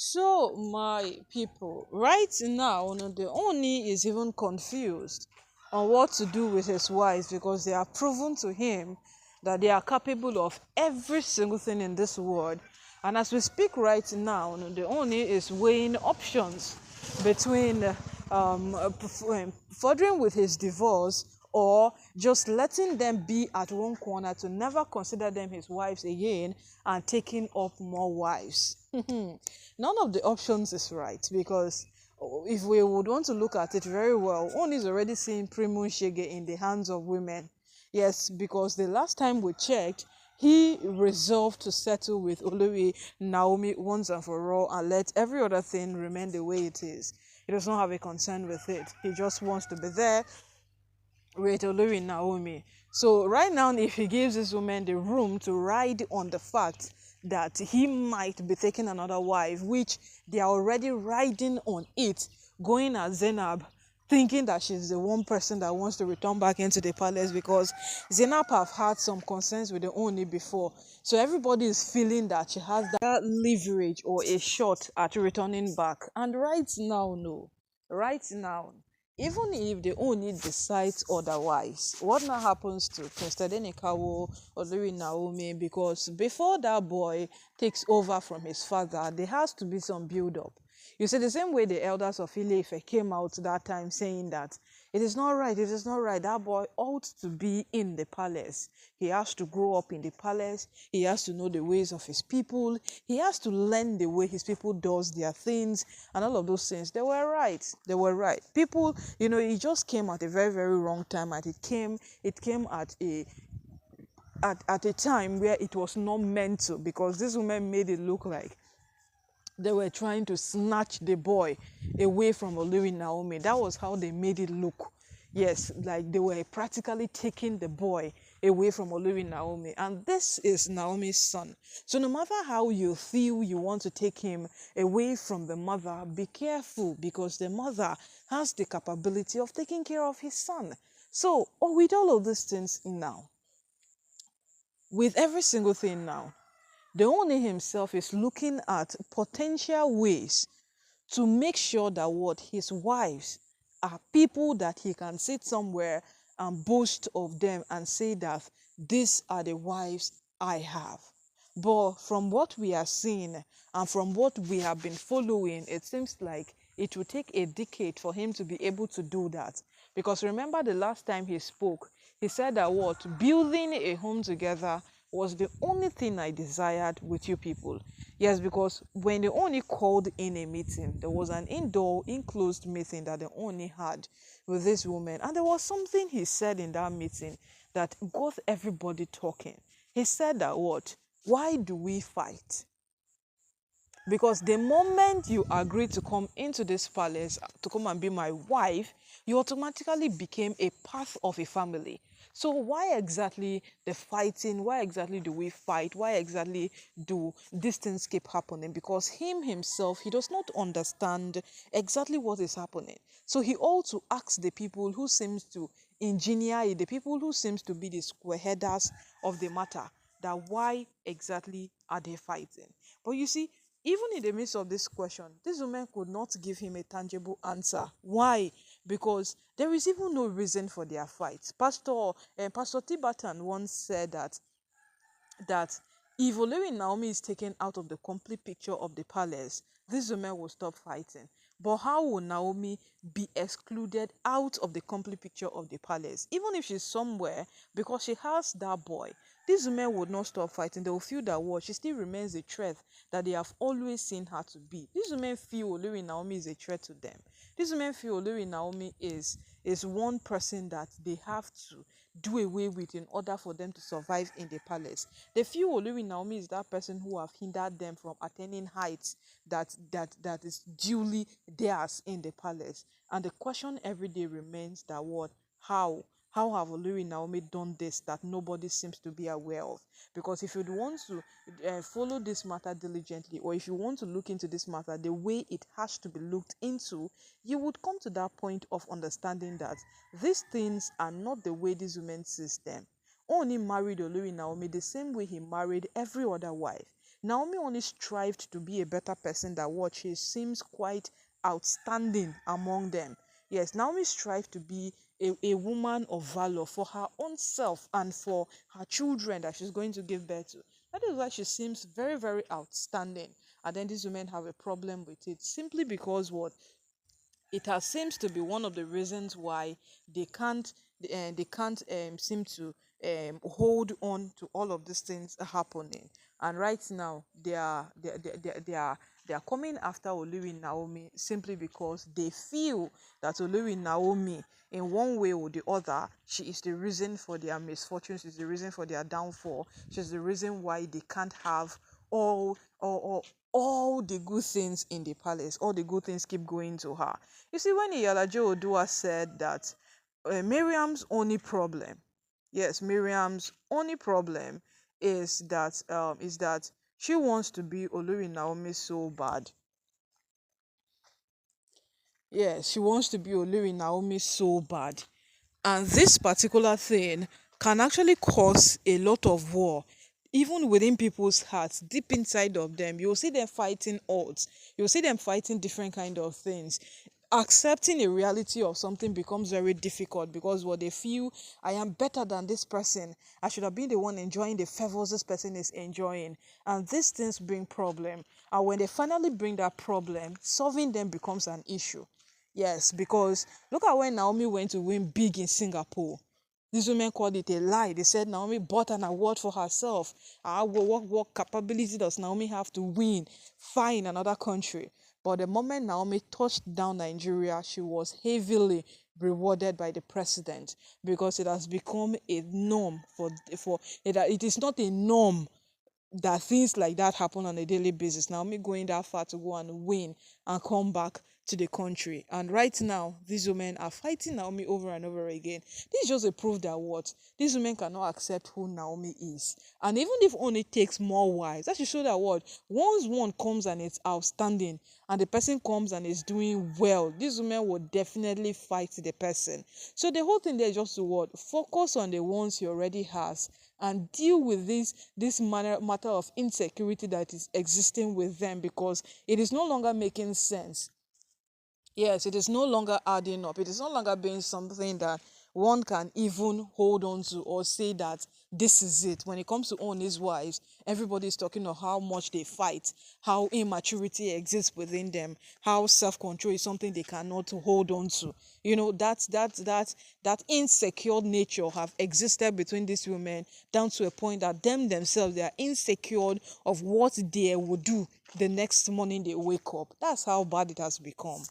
So, my people, right now, the Oni is even confused on what to do with his wives because they are proven to him that they are capable of every single thing in this world. And as we speak right now, the Oni is weighing options between furthering with his divorce or just letting them be at one corner to never consider them his wives again and taking up more wives. None of the options is right because if we would want to look at it very well, one is already seeing Primu Shege in the hands of women. Yes, because the last time we checked, he resolved to settle with Olori Naomi once and for all and let every other thing remain the way it is. He does not have a concern with it. He just wants to be there with Olori Naomi. So right now, if he gives this woman the room to ride on the fact that he might be taking another wife, which they are already riding on it, going at Zainab, thinking that she's the one person that wants to return back into the palace because Zainab have had some concerns with the Oni before. So everybody is feeling that she has that leverage or a shot at returning back. And right now, no. Right now, even if the Oni decides otherwise, what now happens to Prince Tadenikawo or Lori Naomi? Because before that boy takes over from his father, there has to be some build up. You see, the same way the elders of Ile-Ife came out that time saying that it is not right, it is not right. That boy ought to be in the palace. He has to grow up in the palace. He has to know the ways of his people. He has to learn the way his people does their things and all of those things. They were right. They were right. People, it just came at a very, very wrong time. And it came at a time where it was not meant to, because this woman made it look like they were trying to snatch the boy away from Olori Naomi. That was how they made it look. Yes, like they were practically taking the boy away from Olori Naomi. And this is Naomi's son. So no matter how you feel you want to take him away from the mother, be careful because the mother has the capability of taking care of his son. So, with all of these things now, with every single thing now, the owner himself is looking at potential ways to make sure that what his wives are people that he can sit somewhere and boast of them and say that these are the wives I have. But from what we are seeing and from what we have been following, it seems like it will take a decade for him to be able to do that. Because remember the last time he spoke, he said that what building a home together was the only thing I desired with you people. Yes, because when the Oni called in a meeting, there was an indoor, enclosed meeting that the Oni had with this woman. And there was something he said in that meeting that got everybody talking. He said that what? Why do we fight? Because the moment you agreed to come into this palace to come and be my wife, you automatically became a part of a family. So why exactly the fighting? Why exactly do we fight? Why exactly do these things keep happening? Because him himself, he does not understand exactly what is happening. So he also asks the people who seems to engineer it, the people who seems to be the square headers of the matter, that why exactly are they fighting? But you see, even in the midst of this question, this woman could not give him a tangible answer. Why? Because there is even no reason for their fight. Pastor Tiberton once said that if Olori Naomi is taken out of the complete picture of the palace, this woman will stop fighting. But how will Naomi be excluded out of the complete picture of the palace? Even if she's somewhere, because she has that boy, this woman would not stop fighting. They will feel that what she still remains a threat that they have always seen her to be. These women feel Olori Naomi is a threat to them. These women feel Olori Naomi is one person that they have to do away with in order for them to survive in the palace. They feel Olori Naomi is that person who have hindered them from attaining heights that is duly theirs in the palace. And the question every day remains that what? How? How have Olori Naomi done this that nobody seems to be aware of? Because if you want to follow this matter diligently, or if you want to look into this matter the way it has to be looked into, you would come to that point of understanding that these things are not the way these women sees them. Only married Olori Naomi the same way he married every other wife. Naomi only strived to be a better person than what she seems quite outstanding among them. Yes, Naomi strived to be a woman of valor for her own self and for her children that she's going to give birth to. That is why she seems very, very outstanding. And then these women have a problem with it simply because what? It has seems to be one of the reasons why they can't seem to hold on to all of these things happening. And right now they are coming after Oluri Naomi simply because they feel that Oluri Naomi, in one way or the other, she is the reason for their misfortunes, is the reason for their downfall. She's the reason why they can't have all the good things in the palace. All the good things keep going to her. You see, when Iyalaje Odua said that Miriam's only problem, yes, Miriam's only problem is that she wants to be Olori Naomi so bad. Yes, she wants to be Olori Naomi so bad. And this particular thing can actually cause a lot of war, even within people's hearts, deep inside of them. You'll see them fighting odds. You'll see them fighting different kind of things. Accepting a reality of something becomes very difficult because what they feel, I am better than this person. I should have been the one enjoying the favors this person is enjoying. And these things bring problem. And when they finally bring that problem, solving them becomes an issue. Yes, because look at when Naomi went to win big in Singapore. These women called it a lie. They said Naomi bought an award for herself. What capability does Naomi have to win far in another country? But the moment Naomi touched down Nigeria, she was heavily rewarded by the president because it has become a norm for it. It is not a norm that things like that happen on a daily basis. Naomi going that far to go and win and come back to the country. And right now, these women are fighting Naomi over and over again. This is just a proof that what? These women cannot accept who Naomi is. And even if only takes more wives, that should show that what? Once one comes and it's outstanding, and the person comes and is doing well, these women will definitely fight the person. So the whole thing there is just to what? Focus on the ones he already has and deal with this matter of insecurity that is existing with them, because it is no longer making sense. Yes, it is no longer adding up. It is no longer being something that one can even hold on to or say that this is it. When it comes to Onis wives, everybody is talking of how much they fight, how immaturity exists within them, how self-control is something they cannot hold on to. You know, that insecure nature have existed between these women down to a point that themselves, they are insecure of what they will do the next morning they wake up. That's how bad it has become.